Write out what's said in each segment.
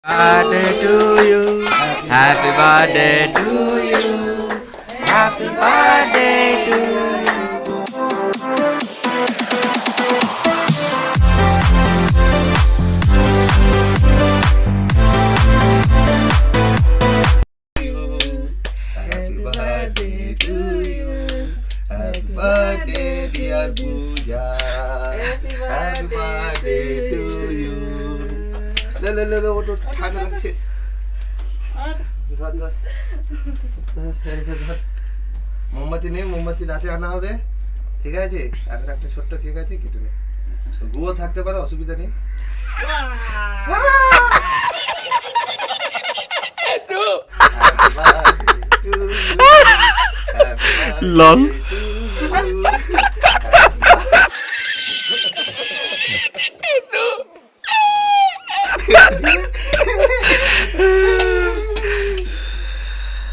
Birthday to you. Happy birthday to you. Happy birthday to you. Happy birthday to you. Happy birthday, dear Pooja. Happy birthday to you. लो वो ঠান্ডা লাগছে ধর ধর মোমবাতি নেই মোমবাতি রাতে আনা হবে ঠিক আছে এখন একটা ছোট্ট কেক আছে কেটে নে গুঁড়ো থাকতে পারে অসুবিধা নেই লল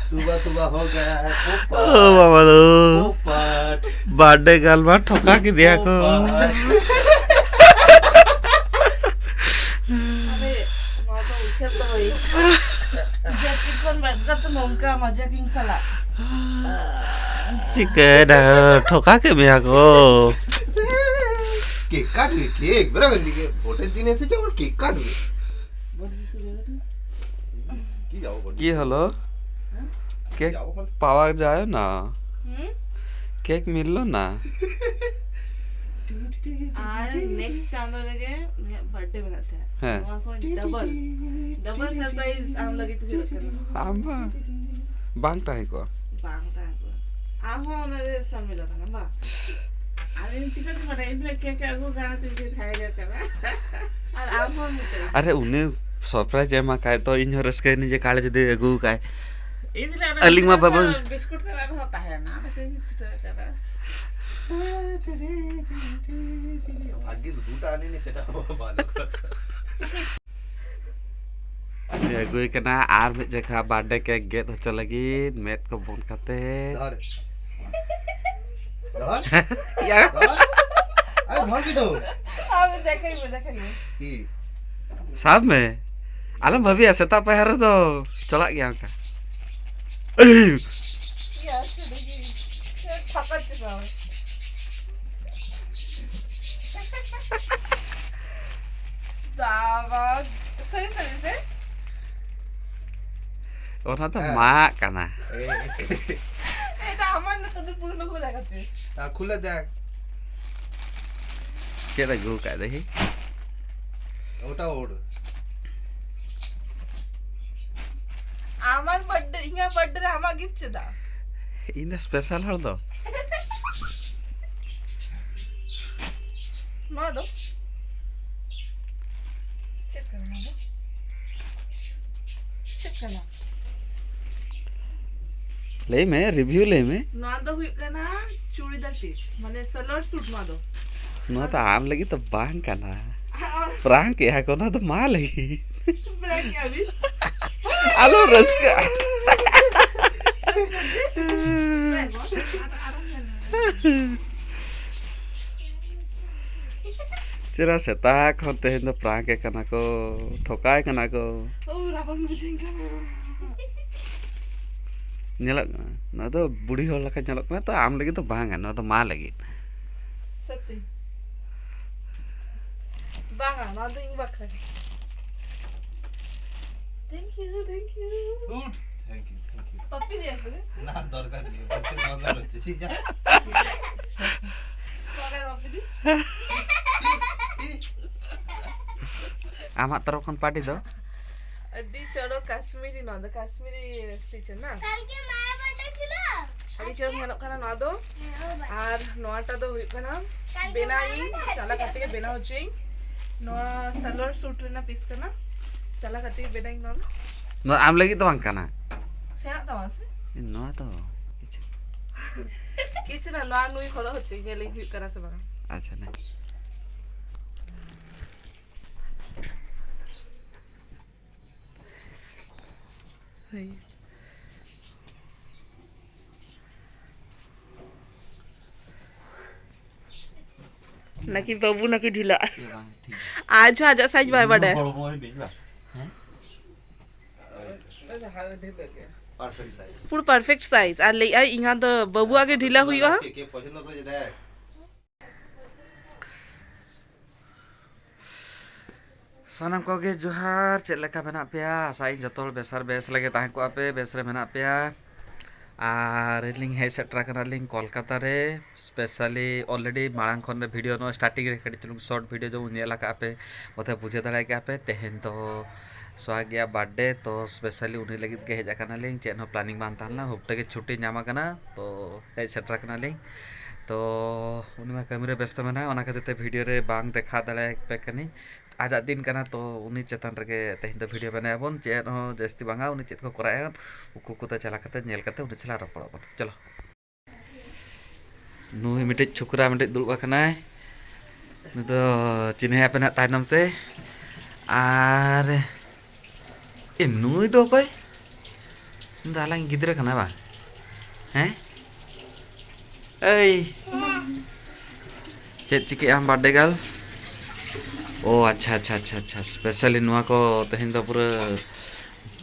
सुबह सुबह हो गया है ओ बाबा लो बर्थडे गर्ल में ठोका के दिया को अरे माझा उशीर तर होईल जॅकेट पण बघत नमका माझ्या किंगसला चिकन ठोका के दिया को केक काटवे केक बराबर दिके ভোটের দিন এসেছে ওর কেক কাটবে কি যাও বল কি হলো কেক পাওয়া যায় না কেক মিললো না আর নেক্সট चांदो लगे बर्थडे मनाते हैं हाँ। वहाँ पर डबल सरप्राइज आम लगे तुझे करना आंबा बांगता है को बांगता है को आम हो उन्हें सब मिला था ना बा अरे तिकट मना इधर क्या क्या को गाना तुझे खाएगा करना और आम हो मिलते अरे उन्हें सरप्राइज एमा काय तो इन रस्के निजे काले जदे अगु काय इधर अलिंग में बाबा बिस्कुट का होता है ना करना ভাগ্যিস গুটা আনিনি সেটা ভালো अगुई कना आर में जगह बर्थडे केक गेट हो लगी मेट को बंद करते ধর ধর यार আরে ধর কি তো अब देखेंगे কি साहब में आलम भाभी ऐसे ता पहर तो चला गया का यार देखिए थका चुका है दावा सही से ओना तो मां कना এটা আমার না তোদের পুরনো করে দেখাচ্ছে খুলে দেখ चेदा गु का देखी ওটা ওর আমার বার্থডে ইয়া বার্থডে রে আমার গিফট দা इन स्पेशल हर दो না দো চেক করনা দো চেক করনা ले में रिव्यू ले में না দো হুই কানা চুড়িদার পিস মানে সালোয়ার স্যুট না দো नो तो आम लगी तो बांग कना प्रांक या को ना तो मां लगी ब्रेक अभी आलो रस्का चेरा सेता खते हिंदो प्रांक कना को ठोकाय कना को ओ राबंग बुझिन काना nyelok na to budi hol laka nyelok na to am lagi to bang na to ma lagi सत्य बांगा ना दो इंग बाखा thank you good thank you पप्पी दिया था না দরকার নেই বলতে দরকার হচ্ছে ঠিক আছে मगर पप्पी दी amak terus kon party to अड्डी चलो काश्मीरी ना दो काश्मीरी स्टिच ना कल के माया बर्थडे छिलो अड्डी चलो nyalok kana na do ar noata do huyuk kana benai chala kate ke bena hoching noa salwar suit rena piece kana chala kate ke benai no no am lagi to bang kana se ta mase no to kichu na noa nui kholo hoche nyele huyuk kana se bang acha na hey নাকি বাবু নাকি ঢিলা আজ আজ size ভাই বাড়ে perfect size পুরো perfect size আর লাই আই ইঙা দ বাবু আগে ঢিলা হইবা কে পছন্দ করে যে দেখ सानाम कोगे जोहार चेक लेका मेना पेया आसाई जतोल बेसार बेस लगे ताहे को आपे बेस रे मेना पेया आर लिंग हे सेट्रा कना लिंग कोलकाता रे स्पेशली ऑलरेडी मांग खन रे वीडियो नो स्टार्टिंग रे कडी तुम शॉर्ट वीडियो जो नेला का आपे मते बुझे दला के आपे तेहेन तो स्वागिया बर्थडे तो स्पेशली उनी लगी के हेजा कना लिंग चेन हो प्लानिंग बान ताना हुपटे के छुट्टी न्यामा कना तो हे सेट्रा कना लिंग तो उनी मा कैमरे व्यस्त मेना ओना खातिर वीडियो रे बांग देखा दला पे कनी आज दिन कना तो उनी चेतन रे तेहिन तो वीडियो बनाबन चेन हो जस्ती बांगा उनी चेत को करायन उकु को तो चला कते नेल कते उनी चला रपड़बन चलो नुई मिटे छुकरा मिटे दुलबा कनाय तो चिन्हे आपना तायनम ते आर ए नुई दो कोई दालां गिद्रे कना बा हैं ए चेत चिके आम बर्थडे गर्ल ओ अच्छा अच्छा अच्छा अच्छा स्पेशली नुआ को तेहिन तो पूरा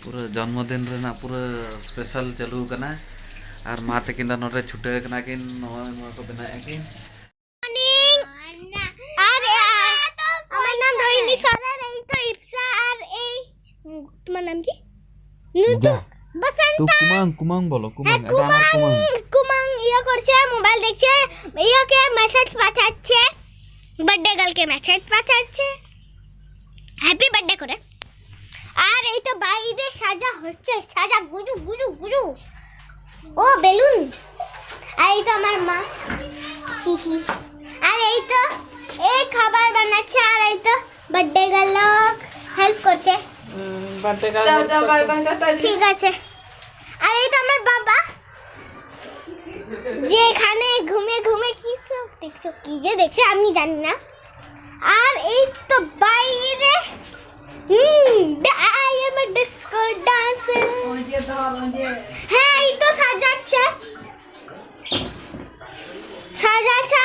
पूरा जन्मदिन रे ना पूरा स्पेशल चालू कना आर मा तकिन दा नोरे छुटे कना किन नुआ को बना किन मॉर्निंग अरे আমার নাম রোহিণী সরেন এই তো ইপসা আর এই তোমার নাম কি নুতু বসন্ত तू कुमांग बोलो कुमांग এটা আমার কুমাং কুমাং ইয়া করছে মোবাইল দেখছে ইয়াকে মেসেজ পাঠাচ্ছে বার্থডে গার্লকে মেসেজ পাঠাচ্ছে হ্যাপি বার্থডে করে আর এই তো বাইরে সাজা হচ্ছে সাজা গুজু গুজু গুজু ও বেলুন আর এই তো আমার মা হিহি আর এই তো এই খাবার বানাচ্ছে আর এই তো বার্থডে গার্ল হেল্প করছে বার্থডে গার্ল যাও বাই বাই টাটা ঠিক আছে আর এই তো আমার বাবা যে এখানে ঘুমে ঘুমে কি সব দেখছো কি যে দেখছে আমি জানি না আর এই তো বাইরে I am a disco dancer হ্যাঁ এই তো সাজাচ্ছে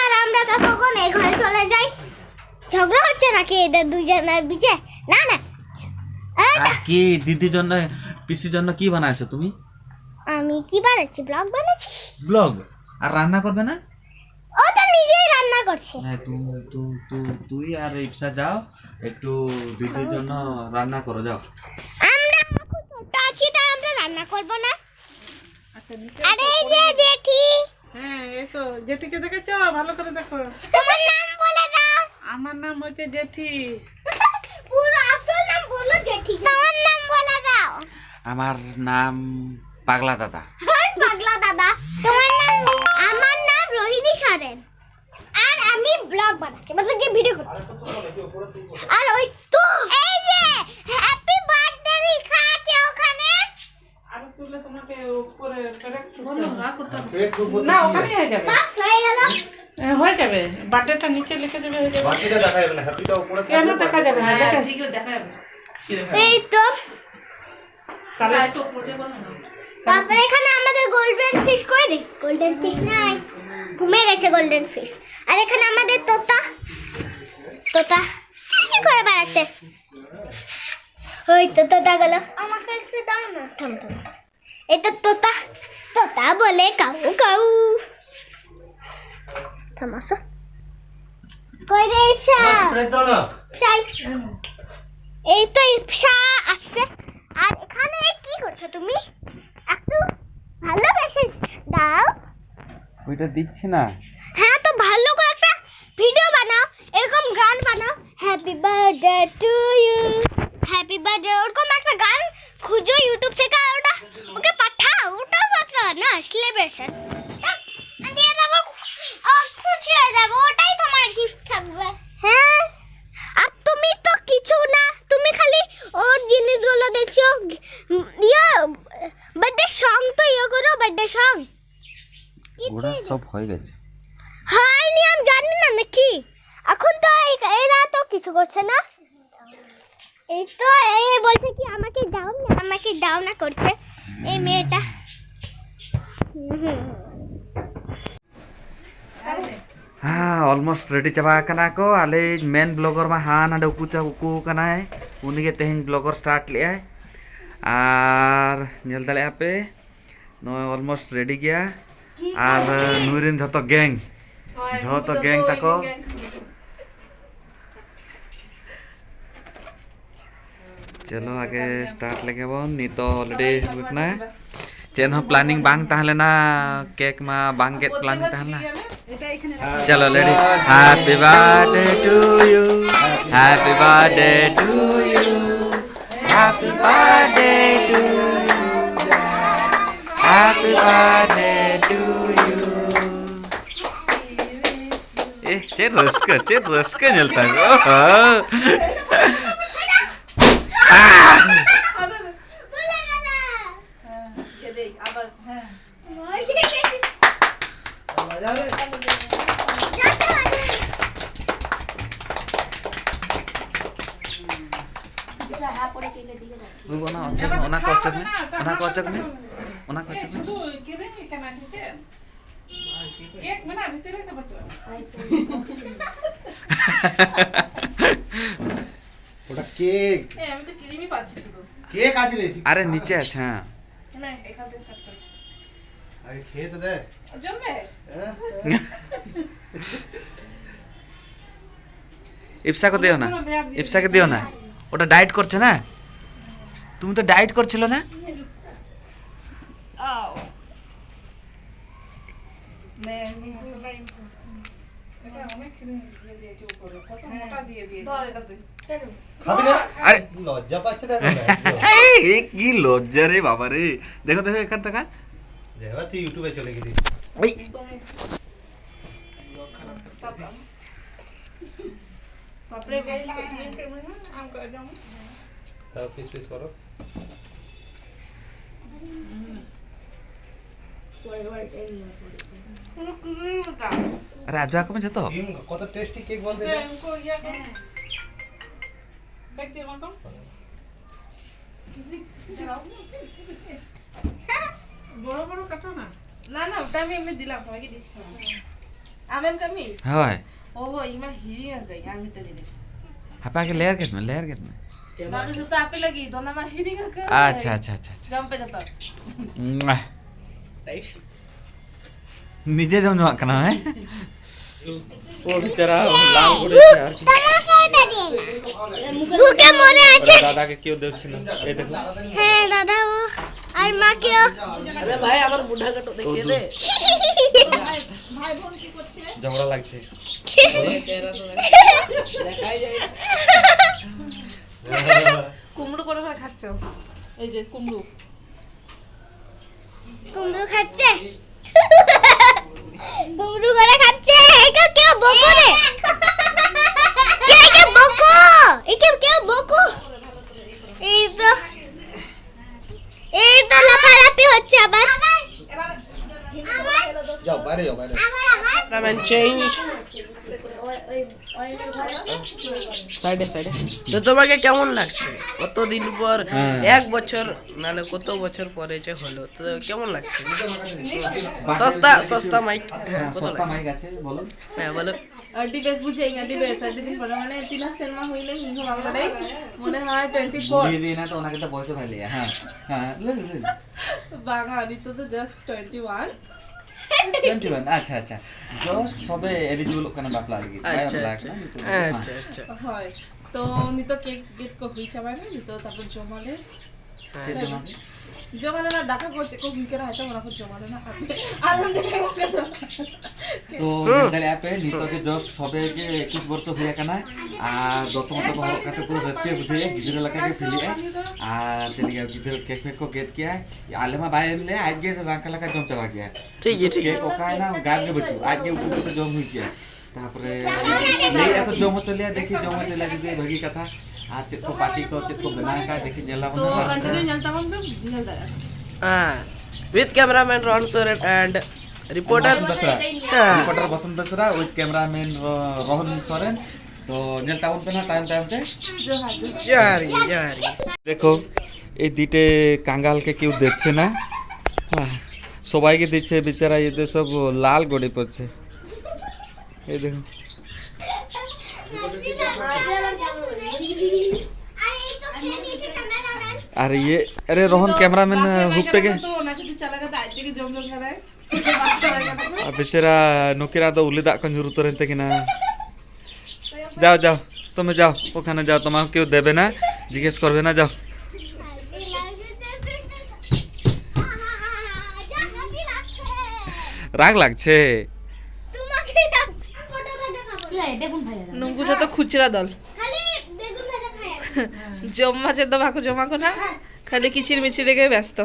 আর আমরা তখন এই ঘরে চলে যাই ঝগড়া হচ্ছে নাকি এদের দুজনের বিচে না না আর কি দিদির জন্য পিসির জন্য কি বানাইছো তুমি আমি কি বানাচ্ছি ব্লগ বানাচ্ছি ব্লগ আর রান্না করবে না ও তো নিজেই রান্না করছে না তুই আর ইপসা যাও একটু দিদির জন্য রান্না করো যাও আমরা এখন ছোট আছি তাই আমরা রান্না করব না আরে এই যে জেঠি হ্যাঁ এই তো জেঠিকে দেখেছো ভালো করে দেখো তোমার নাম বলে দাও আমার নাম হচ্ছে জেঠি পুরো আসল নাম বলো জেঠি তোমার নাম বলে দাও আমার নাম পাগলা দাদা পাগলা দাদা তোমার নাম আমার নাম রোহিণী সরেন আর আমি ব্লগ বানাচ্ছি मतलब কি ভিডিও করছি আর ওই তো এই যে হ্যাপি বার্থডে লেখা আছে ওখানে আর তুলে তোমাকে উপরে কারেক্ট বলো না ওখানে হয়ে যাবে বাস হয়ে গেল হয়ে যাবে বার্থডেটা নিচে লিখে দেবে হয়ে যাবে বাকিটা দেখা যাবে না হ্যাপিটা উপরে কেন দেখা যাবে না দেখা ঠিক আছে দেখা যাবে এই তো তাহলে একটু উপরে বলো না তারপরে এখানে আমাদের গোল্ডেন ফিশ কই রে গোল্ডেন ফিশ নাই ঘুমিয়ে গেছে গোল্ডেন ফিশ আর এখানে আমাদের তোতা কি করে বেড়াচ্ছে ওই তো তোতা গেল আমাকে একটু দাও না থাম এই তো তোতা বলে কাউ কাউ থামাসো কই রে ইপসা এই তো ইপসা আসছে আর এখানে কি করছো তুমি একটু ভালো মেসেজ দাও ওইটা দিচ্ছি না হ্যাঁ তো ভালো করে একটা ভিডিও বানাও এরকম গান বানাও happy birthday to you happy birthday ওরকম একটা গান খুঁজো ইউটিউব থেকে আর ওটা ওকে পাঠাও ওটা পাঠাও না সেলিব্রেশন দিয়ে দেবো খুশি হয়ে যাবো ওটাই তোমার গিফট থাকবে হ্যাঁ আর তুমি তো কিছু না তুমি খালি ওর জিনিসগুলো দেখছো বার্থডে সং তো করো বার্থডে সং ওরা সব হয়ে গেছে হয়নি আমি জানি না নাকি এখন তো এরা তো কিছু করছে না এই তো এই বলছে কি আমাকে দাও না করছে এই মেয়েটা हाँ ऑलमोस्ट रेडी चाबा कना को आले मेन ब्लॉगर मा हाँ ना उकू कना है उन्हीं के तेहन ब्लॉगर स्टार्ट लिया है আর নেল দাড়ে আপে নয় অলমোস্ট রেডি গিয়া আর নুরিন যত গ্যাং তাকো चलो आगे स्टार्ट लगे बन नी तो ऑलरेडी हुकना चेन हो प्लानिंग बांग ताहलेना केक मा बांग गेट प्लानिंग ताहलेना चलो लेडी happy birthday to you happy birthday to you happy birthday to you happy birthday to you ए चेन रस्क चलता है ओना कोचक में केक में ना भीतर से बच्चा ওটা কেক আমি তো ক্রিমই পাচ্ছি শুধু কেক আছে রে अरे नीचे আছে হ্যাঁ না এখান থেকে স্টার্ট কর আরে খেয়ে তো দে জমবে ইপসা কে দিও না ওটা ডায়েট করছে না তুমি তো ডায়েট করছিল না আও নে এটা অনেক ক্রিম দিয়ে দিয়েছি উপরে কত মোটা দিয়ে দিয়েছি ধর এটা তুই খাবি না আরে লজ্জা পাচ্ছে দেখো না এ কি লজ্জা রে বাবা রে দেখো এখান থেকে দেবা তুই ইউটিউবে চলে গেলি ওই বাপরে আম করে যাও তাও পিস করো अरे आज आको में जतो ক্রিম কত টেস্টি কেক বলতে দে इनको ये देख दियो तो বড় বড় কাটো না না না ওটা আমি এমনি দিলাম সবাইকে দিচ্ছি আমেম কামি हाय ओहो इमा हिरी आ गई আমি তো দিলাম आपा के लेयर के में दादू जूता आपे लगी दोनों में हिरी का कर अच्छा जम पे जाता नीचे जम कना है ओ बेचारा लाल पड़े यार বুকে মনে আছে दादा के क्यों দেখছিল এই দেখো হ্যাঁ দাদা ও আর মা কেও अरे भाई আমার বুড়া কাটো দেখিয়ে দে ভাই বোন কি করছে ঝগড়া লাগছে দেখাই যায় কুমড়ো করে খাচ্ছ এই যে কুমড়ো কুমড়ো খাচ্ছে কুমড়ো করে খাচ্ছে এটা কেউ বকো রে কে বকো একে কেউ বকো এই তো লাফালাফি হচ্ছে আবার যাও বাইরে রামেন চেঞ্জ সাইডে তো তোমাকে কেমন লাগছে কতদিন পর এক বছর নালে কত বছর পরে যে হলো তো কেমন লাগছে সস্তা মাইক সস্তা মাইক আছে বলো হ্যাঁ বলো আরটি বেস বুঝেঙ্গে আরটি বেস আরটি দিন পরে মানে 3 সিনেমা হইলে হিংসা বাংলাটাই মনে হয় 24 দিয়ে না তো ওনাকে তো বয়স ভাই লিয়া হ্যাঁ ले বাঙালি তো জাস্ট 21 अच्छा जस्ट सबे एलिजिबल करना बापला लगी अच्छा হয় তো উনি তো কেক গেট কো হইছে মানে তো তারপর জমালে না ডাকা করছে কো বিকেরা আছে ওরা কো জমালে না আনন্দ তো তাহলে অ্যাপে নিতো के जस्ट सबे के 21 वर्ष हुआ कना आ दतमत को हर काते पूरा रसके बुझे गिदर लगा के फिली आ चली गया गिदर केक को गेट किया आलेमा बाय ले आज के राका लगा जम चला गया ठीक है केक को काय ना गाल के बच्चू आज के ऊपर तो जम हुई गया तापरे ले तो जम चलिया देखी जम चलिया जे भगी कथा आज चेक को पार्टी को चेक को बना का देखी जेला तो कंटिन्यू चलता हम तो चलता है with cameraman Ron Soren and reporter Basant Basra with cameraman Rohan Soren तो नेलता उन पे ना टाइम पे जारी देखो এই দিতে কাঙ্গালকে কেউ দেখছে না সবাইকে দিচ্ছে বেচারা এদের সব লাল গড়ে পড়ছে এই দেখো अरे ये अरे रोहन कैमरामैन हुक पे के तो ओना कति चला गता आइते के जम घराय बेचारा नुकिरा तो उली दाग को झुरु तो रहते कि ना जाओ जाओ तुम्हें जाओ ओखाने जाओ तुम्हें क्यों देबे ना जिज्ञेस करबे ना जाओ রাগ লাগছে নুঙ্গু তো খুচরা দল জম্মা চেদ ভাকু জমা কোনা খালি কিচির মিচির লেগে ব্যস্ত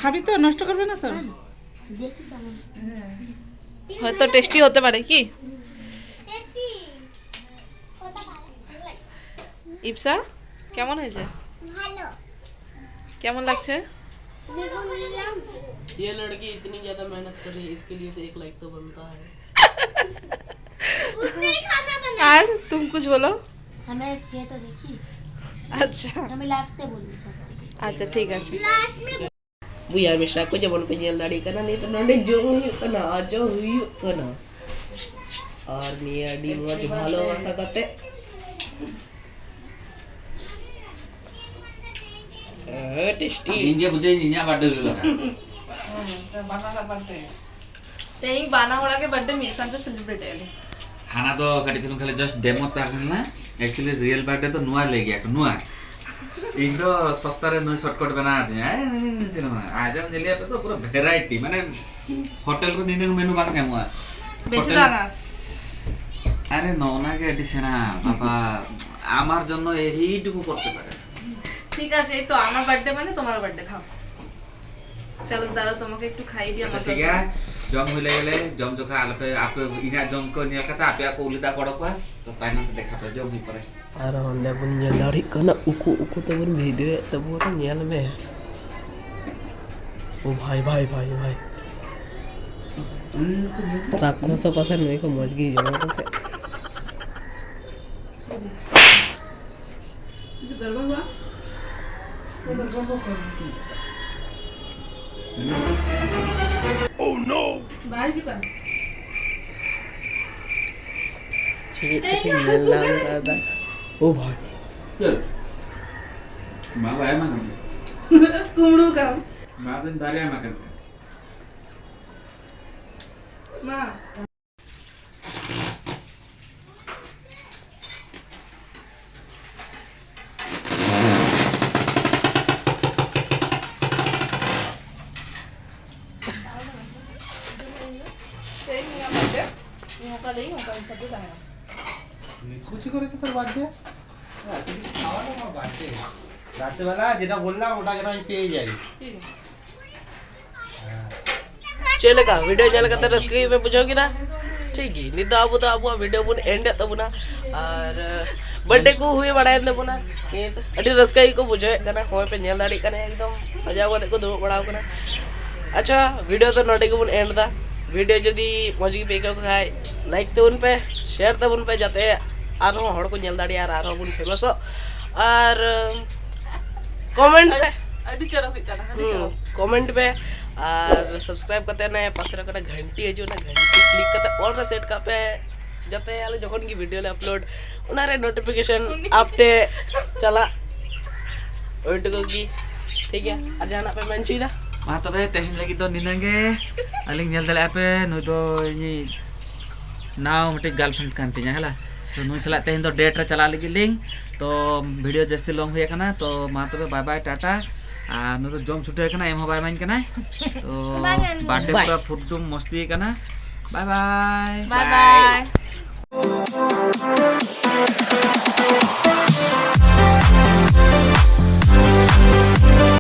খাবি তো নষ্ট করবে না তো হয়তো টেস্টি হতে পারে কি ইপসা কেমন হয়েছে কেমন লাগছে ये लड़की इतनी ज्यादा मेहनत कर रही है इसके लिए तो 1 लाइक तो बनता है আর तुम कुछ बोलो हमें ये तो देखी আচ্ছা हमें लास्ट में बोलूं আচ্ছা ঠিক আছে Buya Mishra ko jabon pe nyel dadi kana ni to nonde jo huyu kana ajo huyu kana ar ni adi moj bhalo asa kate tasty India बुझे इंडिया बर्थडे हुआ तेई बाना होला के बर्थडे मिसन से सेलिब्रेट है खाना तो कटी थुन खाली जस्ट डेमो ता करना एक्चुअली रियल बर्थडे तो नुआ ले गया नुआ इग्रो सस्ता रे नुआ शॉर्टकट बना दिया सिनेमा आज हम जलिया पे तो पूरा वैरायटी माने होटल को निने मेनू बांग के मुआ বেশি দানা আরে নওনা কে দিছেনা বাবা আমার জন্য এইটুকু করতে পারে ঠিক আছে এই তো আমার বার্থডে মানে তোমার বার্থডে খাও চলো দাঁড়াও তোমাকে একটু খাই দিই আমার ठीक है जम मिले गेले जम जो खा पे आप इना जम को निया खाता आप को उलिदा कड़क तो ताइना तो देखा पे जम ही पड़े ar honda bun nyel dadi kana uku uku to bun video to bun nyel me oh bhai bhai bhai bhai rakhosa pasan noi ko moj gi jama ko se बाहर की कर ठीक है nyel lang dada oh bhai मां आया मां कुमड़ू का मां दिन बारे मां कर मां খুশি করে তোর বার্থডে খাওয়া তো আমার বার্থডে রাত্রেবেলা যেটা বললাম ওটা যেন আমি পেয়ে যাই चलेगा वीडियो चलेगा तो रस्की में पूछोगी ना ठीक है नहीं तो अब वीडियो बुन एंड तो बुना और बर्थडे को हुए बढ़ाए तो बुना ये तो अड़ी रस्का ही को पूछो करना होए पे नेल दाड़ी करने एकदम सजा हुआ देखो दो बढ़ाओ करना अच्छा वीडियो तो नोटे को बुन एंड था वीडियो जदी मौजी पे को खाए लाइक तो उन पे शेयर तो उन पे जाते आरो हड़ को नेल दाड़ी यार आरो बुन फेमस हो और कमेंट पे अभी चलो फिर करना कमेंट पे और सब्सक्राइब करते ना पास रखना घंटी है जो ना घंटी क्लिक करते ऑल रे सेट का पे जाते यार जखन की वीडियो ले अपलोड उनारे नोटिफिकेशन आपते चला ओइटको की ठीक है आज जाना पे मेन चीदा मा तबे तेहिन लगी तो निनंगे अलिंग नेल दले आपे नुई तो नी नाव मटे गर्लफ्रेंड कांतिया हला तो नुई सला तेहिन तो डेट रे चला लगी लिंग तो वीडियो जस्ती लॉन्ग हुए कना तो मा तबे बाय बाय टाटा आ नु तो जम छुटे कना एम बाय मान कना तो बर्थडे पूरा फुटुम मस्ती कना बाय बाय बाय बाय